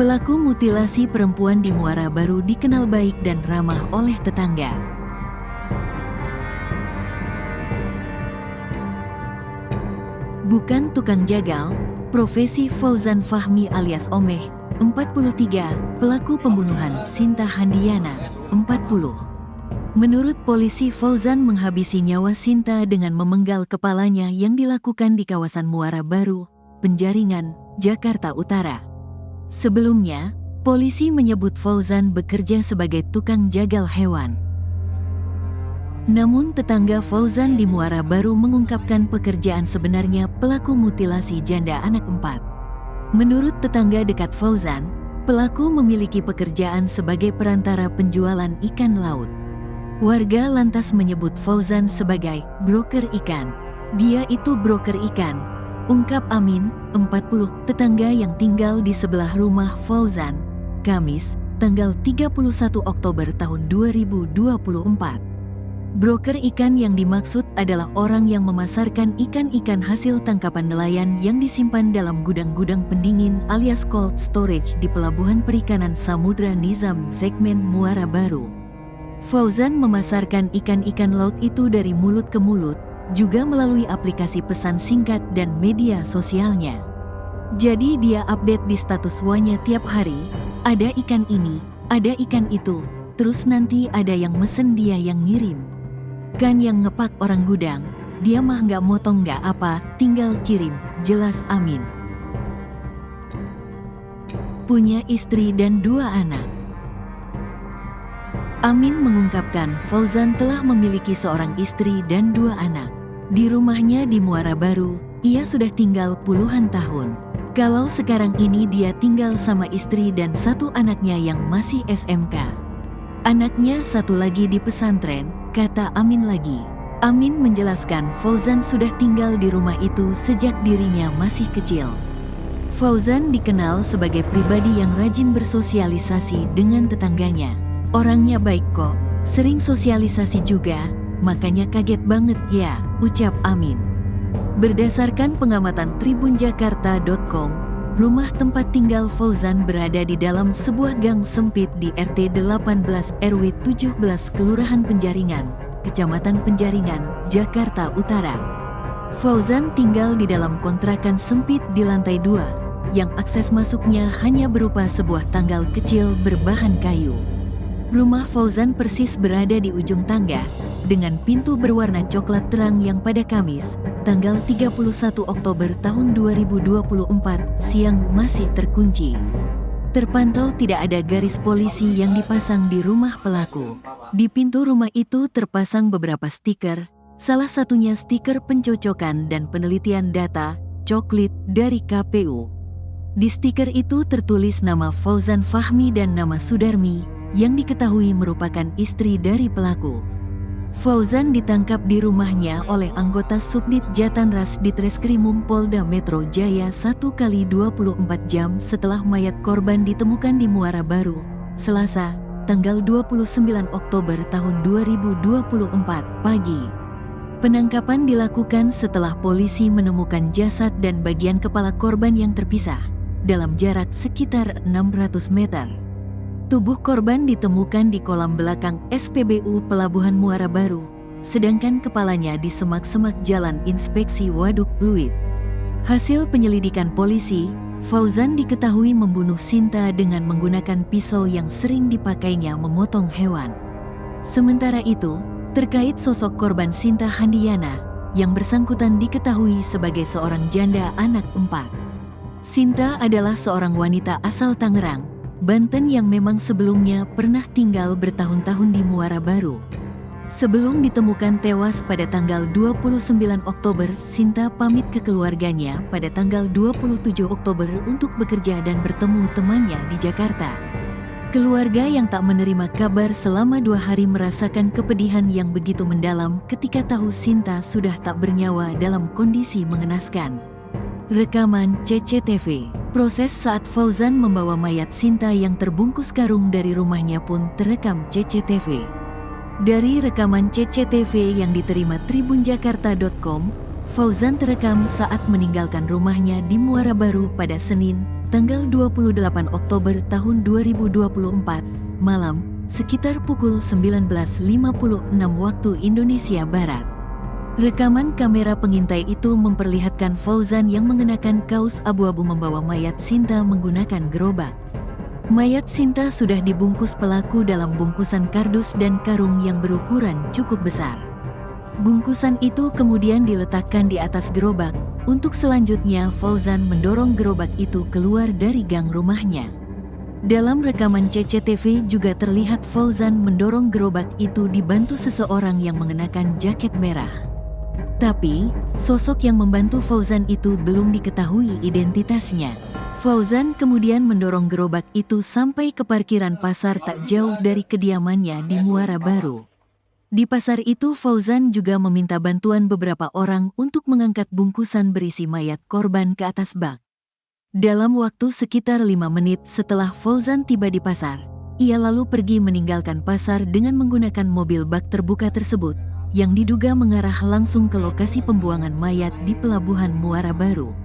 Pelaku mutilasi perempuan di Muara Baru dikenal baik dan ramah oleh tetangga. Bukan tukang jagal, profesi Fauzan Fahmi alias Omeh, 43, pelaku pembunuhan Sinta Handiana, 40. Menurut polisi, Fauzan menghabisi nyawa Sinta dengan memenggal kepalanya yang dilakukan di kawasan Muara Baru, Penjaringan, Jakarta Utara. Sebelumnya, polisi menyebut Fauzan bekerja sebagai tukang jagal hewan. Namun tetangga Fauzan di Muara Baru mengungkapkan pekerjaan sebenarnya pelaku mutilasi janda anak 4. Menurut tetangga dekat Fauzan, pelaku memiliki pekerjaan sebagai perantara penjualan ikan laut. Warga lantas menyebut Fauzan sebagai broker ikan. Dia itu broker ikan, ungkap Amin, 40, tetangga yang tinggal di sebelah rumah Fauzan, Kamis, tanggal 31 Oktober tahun 2024. Broker ikan yang dimaksud adalah orang yang memasarkan ikan-ikan hasil tangkapan nelayan yang disimpan dalam gudang-gudang pendingin alias cold storage di Pelabuhan Perikanan Samudra Nizam segmen Muara Baru. Fauzan memasarkan ikan-ikan laut itu dari mulut ke mulut, juga melalui aplikasi pesan singkat dan media sosialnya. Jadi dia update di status WA-nya tiap hari, ada ikan ini, ada ikan itu, terus nanti ada yang mesen dia yang ngirim. Kan yang ngepak orang gudang, dia mah nggak motong nggak apa, tinggal kirim, jelas Amin. Punya istri dan 2 anak. Amin mengungkapkan Fauzan telah memiliki seorang istri dan 2 anak. Di rumahnya di Muara Baru, ia sudah tinggal puluhan tahun. Kalau sekarang ini dia tinggal sama istri dan 1 anaknya yang masih SMK. Anaknya 1 lagi di pesantren, kata Amin lagi. Amin menjelaskan Fauzan sudah tinggal di rumah itu sejak dirinya masih kecil. Fauzan dikenal sebagai pribadi yang rajin bersosialisasi dengan tetangganya. Orangnya baik kok, sering sosialisasi juga, makanya kaget banget ya, ucap Amin. Berdasarkan pengamatan tribunjakarta.com, rumah tempat tinggal Fauzan berada di dalam sebuah gang sempit di RT 18 RW 17 Kelurahan Penjaringan, Kecamatan Penjaringan, Jakarta Utara. Fauzan tinggal di dalam kontrakan sempit di lantai 2, yang akses masuknya hanya berupa sebuah tanggal kecil berbahan kayu. Rumah Fauzan persis berada di ujung tangga, dengan pintu berwarna coklat terang yang pada Kamis, tanggal 31 Oktober tahun 2024, siang masih terkunci. Terpantau tidak ada garis polisi yang dipasang di rumah pelaku. Di pintu rumah itu terpasang beberapa stiker, salah satunya stiker pencocokan dan penelitian data, coklit, dari KPU. Di stiker itu tertulis nama Fauzan Fahmi dan nama Sudarmi, yang diketahui merupakan istri dari pelaku. Fauzan ditangkap di rumahnya oleh anggota Subdit Jatanras Ditreskrimum Polda Metro Jaya 1 kali 24 jam setelah mayat korban ditemukan di Muara Baru, Selasa, tanggal 29 Oktober tahun 2024, pagi. Penangkapan dilakukan setelah polisi menemukan jasad dan bagian kepala korban yang terpisah, dalam jarak sekitar 600 meter. Tubuh korban ditemukan di kolam belakang SPBU Pelabuhan Muara Baru, sedangkan kepalanya di semak-semak Jalan Inspeksi Waduk Pluit. Hasil penyelidikan polisi, Fauzan diketahui membunuh Sinta dengan menggunakan pisau yang sering dipakainya memotong hewan. Sementara itu, terkait sosok korban Sinta Handiana, yang bersangkutan diketahui sebagai seorang janda anak 4. Sinta adalah seorang wanita asal Tangerang, Banten yang memang sebelumnya pernah tinggal bertahun-tahun di Muara Baru. Sebelum ditemukan tewas pada tanggal 29 Oktober, Sinta pamit ke keluarganya pada tanggal 27 Oktober untuk bekerja dan bertemu temannya di Jakarta. Keluarga yang tak menerima kabar selama 2 hari merasakan kepedihan yang begitu mendalam ketika tahu Sinta sudah tak bernyawa dalam kondisi mengenaskan. Rekaman CCTV. Proses saat Fauzan membawa mayat Sinta yang terbungkus karung dari rumahnya pun terekam CCTV. Dari rekaman CCTV yang diterima tribunjakarta.com, Fauzan terekam saat meninggalkan rumahnya di Muara Baru pada Senin, tanggal 28 Oktober tahun 2024, malam, sekitar pukul 19.56 waktu Indonesia Barat. Rekaman kamera pengintai itu memperlihatkan Fauzan yang mengenakan kaos abu-abu membawa mayat Sinta menggunakan gerobak. Mayat Sinta sudah dibungkus pelaku dalam bungkusan kardus dan karung yang berukuran cukup besar. Bungkusan itu kemudian diletakkan di atas gerobak. Untuk selanjutnya Fauzan mendorong gerobak itu keluar dari gang rumahnya. Dalam rekaman CCTV juga terlihat Fauzan mendorong gerobak itu dibantu seseorang yang mengenakan jaket merah. Tapi, sosok yang membantu Fauzan itu belum diketahui identitasnya. Fauzan kemudian mendorong gerobak itu sampai ke parkiran pasar tak jauh dari kediamannya di Muara Baru. Di pasar itu Fauzan juga meminta bantuan beberapa orang untuk mengangkat bungkusan berisi mayat korban ke atas bak. Dalam waktu sekitar 5 menit setelah Fauzan tiba di pasar, ia lalu pergi meninggalkan pasar dengan menggunakan mobil bak terbuka tersebut, yang diduga mengarah langsung ke lokasi pembuangan mayat di Pelabuhan Muara Baru.